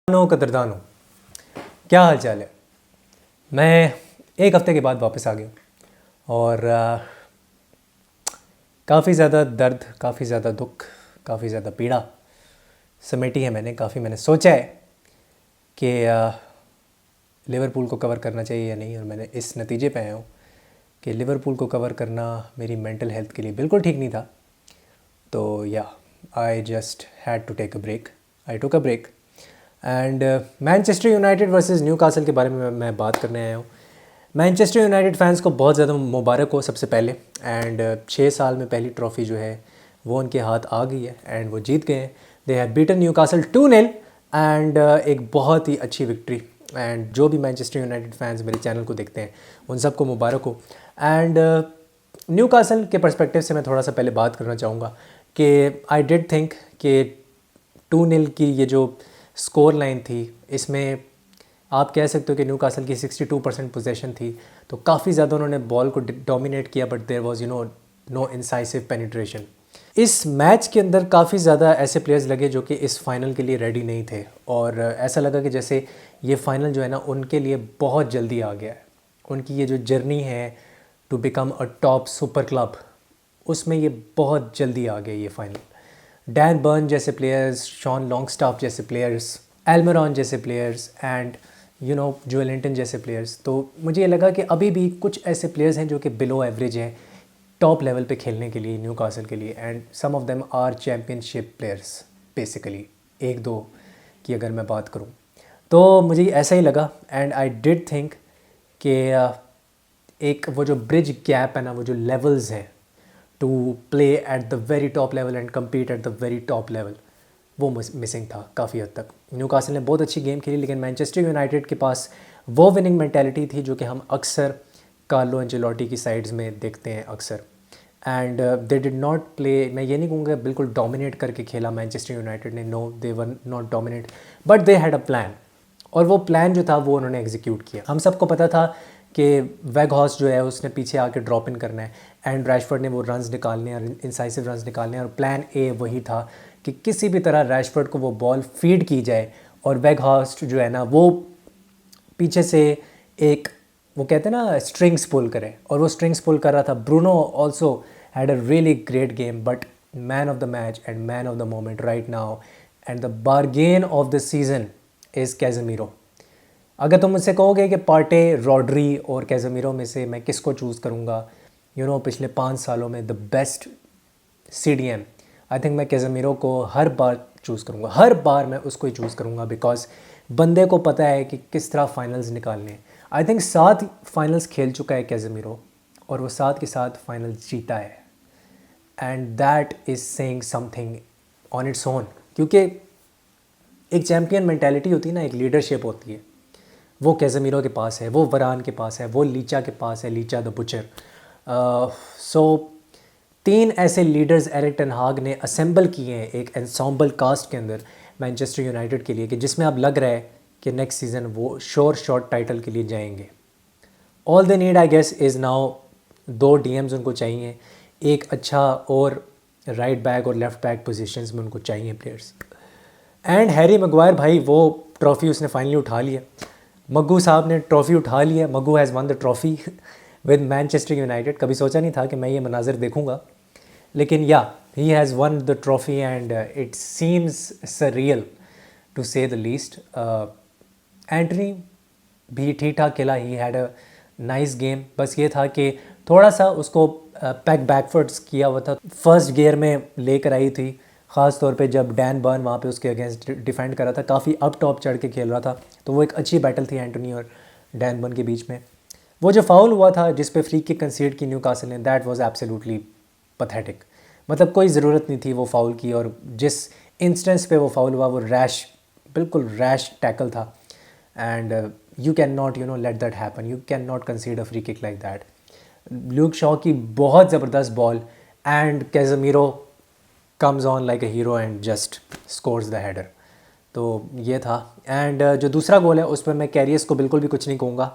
कदरदानो, क्या हाल चाल है। मैं एक हफ़्ते के बाद वापस आ गया और काफ़ी ज़्यादा दर्द, काफ़ी ज़्यादा दुख, काफ़ी ज़्यादा पीड़ा समेटी है मैंने सोचा है कि लिवरपूल को कवर करना चाहिए या नहीं, और मैंने इस नतीजे पे आया हूँ कि लिवरपूल को कवर करना मेरी मेंटल हेल्थ के लिए बिल्कुल ठीक नहीं था। तो yeah I just had to take a break, I took a break and Manchester United versus Newcastle के बारे में मैं बात करने आया हूँ। मैनचेस्टर यूनाइटेड फैंस को बहुत ज़्यादा मुबारक हो सबसे पहले, एंड 6 साल में पहली ट्रॉफ़ी जो है वो उनके हाथ आ गई है एंड वो जीत गए हैं। They have beaten Newcastle 2-0 and एक बहुत ही अच्छी विक्ट्री। एंड जो भी मैनचेस्टर यूनाइटेड फैंस मेरे चैनल को देखते हैं उन सबको मुबारक हो। एंड न्यूकासल के पर्सपेक्टिव से मैं थोड़ा सा पहले बात करना चाहूँगा कि आई डिड थिंक कि 2-0 की ये जो स्कोर लाइन थी, इसमें आप कह सकते हो कि न्यूकासल की 62% पोजेशन थी, तो काफ़ी ज़्यादा उन्होंने बॉल को डोमिनेट किया, but there was no incisive penetration. इस मैच के अंदर काफ़ी ज़्यादा ऐसे प्लेयर्स लगे जो कि इस फाइनल के लिए रेडी नहीं थे, और ऐसा लगा कि जैसे ये फाइनल जो है ना उनके लिए बहुत जल्दी आ गया है। उनकी ये जो जर्नी है to become a top super club, उसमें ये बहुत जल्दी आ गया ये फाइनल। डैन बर्न जैसे प्लेयर्स, शॉन लॉन्गस्टाफ जैसे प्लेयर्स, एल्मिरॉन जैसे प्लेयर्स एंड जोएलिंटन जैसे प्लेयर्स, तो मुझे ये लगा कि अभी भी कुछ ऐसे प्लेयर्स हैं जो कि बिलो एवरेज हैं टॉप लेवल पे खेलने के लिए न्यूकासल के लिए, and some of them are championship players basically. एक दो की अगर मैं बात करूं तो मुझे ऐसा ही लगा, एंड आई डिड थिंक कि एक वो जो ब्रिज गैप है ना, वो जो लेवल्स हैं to play at the very top level and compete at the very top level, वो मिसिंग था काफ़ी हद तक। न्यूकासल ने बहुत अच्छी गेम खेली, लेकिन मैनचेस्टर यूनाइटेड के पास वो विनिंग मेंटालिटी थी जो कि हम अक्सर कार्लो एंजेलोटी की साइड्स में देखते हैं अक्सर। And they did not play, मैं ये नहीं कहूँगा बिल्कुल डोमिनेट करके खेला मैनचेस्टर यूनाइटेड ने, no they were not dominate, but they had a plan, और वो प्लान जो था वो उन्होंने एग्जीक्यूट किया। हम सबको पता था कि वेगहॉर्स्ट जो है उसने पीछे आके ड्रॉप इन करना है, एंड रैशफोर्ड ने वो रन्स निकालने और इंसाइसिव रन्स निकालने हैं, और प्लान ए वही था कि किसी भी तरह रैशफोर्ड को वो बॉल फीड की जाए और वेगहॉर्स्ट जो है ना वो पीछे से एक, वो कहते हैं ना, स्ट्रिंग्स पुल करे, और वो स्ट्रिंग्स पुल कर रहा था। Bruno also had a really great game, but man of the match and man of the moment right now and the bargain of the season is Casemiro. अगर तुम मुझसे कहोगे कि पार्टे, रॉड्री और कैज़ेमीरो में से मैं किसको चूज़ करूँगा, पिछले 5 सालों में the best CDM, I think मैं कैज़ेमीरो को हर बार चूज़ करूँगा, हर बार मैं उसको ही चूज़ करूँगा, बिकॉज बंदे को पता है कि किस तरह फाइनल्स निकालने हैं। आई थिंक 7 फाइनल्स खेल चुका है कैज़ेमीरो, और वो 7 के 7 फाइनल्स जीता है, and that is saying something on its own. क्योंकि एक चैम्पियन मेंटालिटी होती है ना, एक लीडरशिप होती है, वो कैज़ेमीरो के पास है, वो वरान के पास है, वो लीचा के पास है, लीचा द बुचर। सो 3 ऐसे लीडर्स एरिक टेन हाग ने असेंबल किए हैं एक एंसॉम्बल कास्ट के अंदर मैनचेस्टर यूनाइटेड के लिए, कि जिसमें अब लग रहा है कि नेक्स्ट सीज़न वो शॉर्ट टाइटल के लिए जाएंगे। All they need I guess is now 2 DMs उनको चाहिए, एक अच्छा और राइट बैक और लेफ़्ट बैक पोजीशंस में उनको चाहिए प्लेयर्स। एंड हैरी मैगवायर भाई, वो ट्रॉफ़ी उसने फाइनली उठा लिया। मग्गू साहब ने ट्रॉफ़ी उठा लिया, Maggu has won the trophy with Manchester United. कभी सोचा नहीं था कि मैं ये मनाज़र देखूंगा, लेकिन yeah he has won the trophy and it seems surreal to say the least. Antony भी ठीक ठाक खेला, he had a nice game, बस ये था कि थोड़ा सा उसको पैक बैकवर्ड्स किया हुआ था, फर्स्ट गियर में लेकर आई थी, ख़ास तौर पे जब डैन बर्न वहाँ पे उसके अगेंस्ट डिफेंड कर रहा था, काफ़ी अप टॉप चढ़ के खेल रहा था, तो वो एक अच्छी बैटल थी एंटनी और डैन बर्न के बीच में। वो जो फाउल हुआ था जिस पे फ्री किक कंसीड की न्यूकासल ने, दैट वाज एब्सोल्युटली पैथेटिक। मतलब कोई ज़रूरत नहीं थी वो फाउल की, और जिस इंस्टेंस पे वो फाउल हुआ वो रैश, बिल्कुल रैश टैकल था, and you can not let that happen, you can not concede a free kick like that. Luke Shaw की बहुत ज़बरदस्त ball, and Casemiro comes on like a hero and just scores the header. तो ये था। And जो दूसरा गोल है उस पर मैं कैरियस को बिल्कुल भी कुछ नहीं कहूँगा,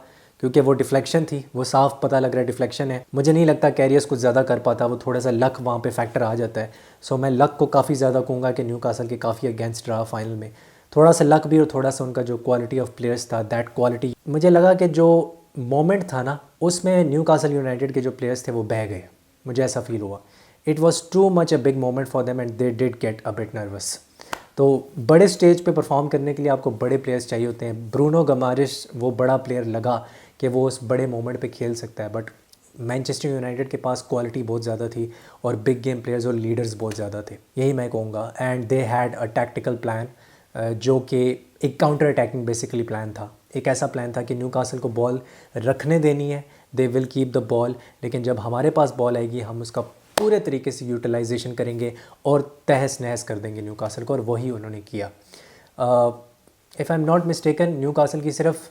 क्योंकि वो डिफ्लेक्शन थी, वो साफ पता लग रहा है डिफ्लेक्शन है। मुझे नहीं लगता कैरियस कुछ ज़्यादा कर पाता, वो थोड़ा सा लक वहाँ पे फैक्टर आ जाता है। सो मैं लक को काफ़ी ज़्यादा कहूँगा कि न्यूकासल के काफ़ी अगेंस्ट रहा फाइनल में। थोड़ा सा लक भी और थोड़ा सा उनका जो क्वालिटी ऑफ प्लेयर्स था, दैट क्वालिटी, मुझे लगा कि जो मोमेंट था ना उसमें न्यूकासल यूनाइटेड के जो प्लेयर्स थे वो बह गए, मुझे ऐसा फील हुआ। It was too much a big moment for them and they did get a bit nervous. तो बड़े स्टेज पे परफॉर्म करने के लिए आपको बड़े प्लेयर्स चाहिए होते हैं। ब्रूनो गमारिश वो बड़ा प्लेयर लगा कि वो उस बड़े मोमेंट पे खेल सकता है, बट मैनचेस्टर यूनाइटेड के पास क्वालिटी बहुत ज़्यादा थी और बिग गेम प्लेयर्स और लीडर्स बहुत ज़्यादा थे, यही मैं कहूँगा। And they had a tactical plan जो कि एक काउंटर अटैकिंग बेसिकली प्लान था। एक ऐसा प्लान था कि न्यूकासल को बॉल रखने देनी है, they will keep the ball, लेकिन जब हमारे पास बॉल आएगी हम उसका पूरे तरीके से यूटिलाइजेशन करेंगे और तहस नहस कर देंगे न्यूकासल को, और वही उन्होंने किया। If I am not mistaken Newcastle की सिर्फ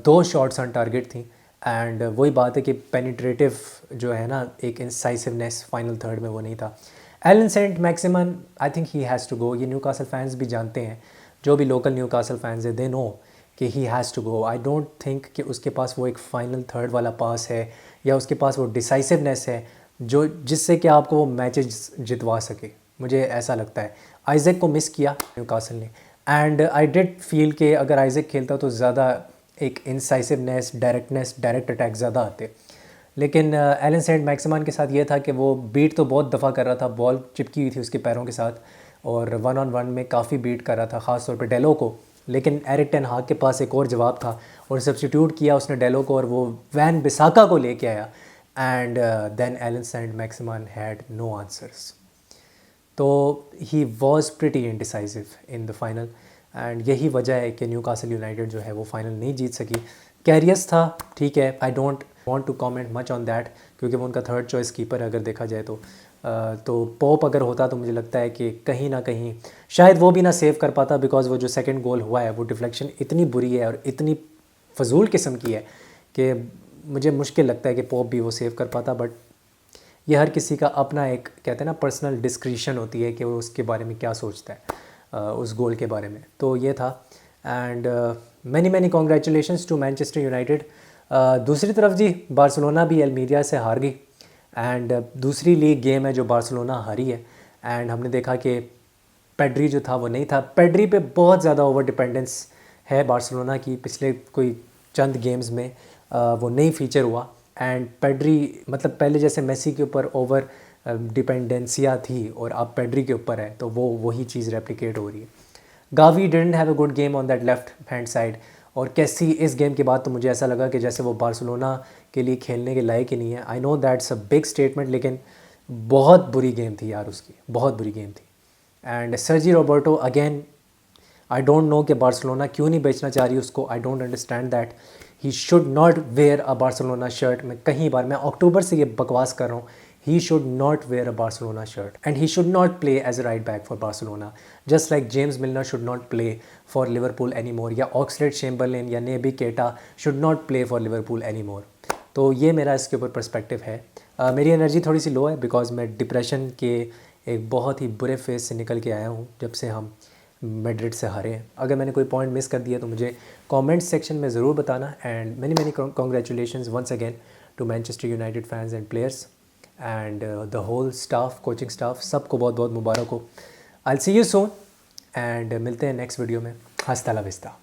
2 शॉट्स ऑन टारगेट थी, एंड वही बात है कि पेनिट्रेटिव जो है ना, एक इंसाइसिवनेस फाइनल थर्ड में वो नहीं था। Allan Saint Maximin, I think he has to go. ये न्यूकासल फैंस भी जानते हैं, जो भी लोकल न्यूकासल फैंस है, दे नो कि he has to go. I don't think कि उसके पास वो एक फ़ाइनल थर्ड वाला पास है या उसके पास वो डिसाइसिवनेस है जो जिससे कि आपको वो मैचेस जितवा सके, मुझे ऐसा लगता है। आइजैक को मिस किया न्यूकासल ने, एंड आई डिड फील कि अगर आइजैक खेलता तो ज़्यादा एक इंसाइसिवनेस, डायरेक्ट अटैक ज़्यादा आते। लेकिन एलन सेंट मैक्सिमन के साथ ये था कि वो बीट तो बहुत दफ़ा कर रहा था, बॉल चिपकी हुई थी उसके पैरों के साथ और 1-on-1 में काफ़ी बीट कर रहा था, ख़ास तौर पे डेलो को। लेकिन एरिक टेन हाग के पास एक और जवाब था और सब्स्टिट्यूट किया उसने डेलो को और वो वैन बिसाका को लेके आया, and then Allan Saint Maximin had no answers. तो he was pretty indecisive in the final, and यही वजह है कि न्यूकासल यूनाइटेड जो है वो फाइनल नहीं जीत सकी। कैरियस था, ठीक है, I don't want to comment much on that क्योंकि वो उनका थर्ड चॉइस कीपर है अगर देखा जाए तो पोप अगर होता तो मुझे लगता है कि कहीं ना कहीं शायद वो भी ना सेव कर पाता, बिकॉज़ वो जो सेकंड गोल हुआ है वो डिफ्लेक्शन इतनी बुरी है और इतनी फजूल किस्म की है कि मुझे मुश्किल लगता है कि पोप भी वो सेव कर पाता। बट ये हर किसी का अपना एक कहते हैं ना पर्सनल डिस्क्रिशन होती है कि वो उसके बारे में क्या सोचता है उस गोल के बारे में। तो ये था, and many congratulations to Manchester United. दूसरी तरफ जी बार्सिलोना भी अल्मीरिया से हार गई, एंड दूसरी लीग गेम है जो बार्सिलोना हारी है, एंड हमने देखा कि पेड्री जो था वो नहीं था। पेड्री पे बहुत ज़्यादा ओवर डिपेंडेंस है बार्सिलोना की, पिछले कोई चंद गेम्स में वो नहीं फीचर हुआ, एंड पेड्री मतलब पहले जैसे मेसी के ऊपर ओवर डिपेंडेंसिया थी और अब पेड्री के ऊपर है, तो वो वही चीज़ रेप्लिकेट हो रही है। Gavi didn't have a good game on that left hand side, और कैसी इस गेम के बाद तो मुझे ऐसा लगा कि जैसे वो बार्सिलोना के लिए खेलने के लायक ही नहीं है। I know that's a big statement, लेकिन बहुत बुरी गेम थी यार उसकी, बहुत बुरी गेम थी। And Sergi Roberto again, I don't know कि बार्सिलोना क्यों नहीं बेचना चाह रही उसको। I don't understand that. He should not wear a Barcelona shirt. मैं कई बार, मैं अक्टूबर से ये बकवास कर रहा हूँ, he should not wear a Barcelona shirt and he should not play as a right back for Barcelona, just like James Milner should not play for Liverpool anymore, या Oxlade-Chamberlain या नेबी केटा should not play for Liverpool anymore। तो ये मेरा इसके ऊपर perspective है। मेरी एनर्जी थोड़ी सी लो है बिकॉज मैं डिप्रेशन के एक बहुत ही बुरे फेज से निकल के आया हूँ जब से हम मैड्रिड से हारे हैं। अगर मैंने कोई पॉइंट मिस कर दिया तो मुझे कमेंट सेक्शन में ज़रूर बताना, and many congratulations once again to Manchester United fans and players and the whole staff, coaching staff, सबको बहुत बहुत मुबारक हो। I will see you soon, and मिलते हैं नेक्स्ट वीडियो में। हस्ता ला विस्ता।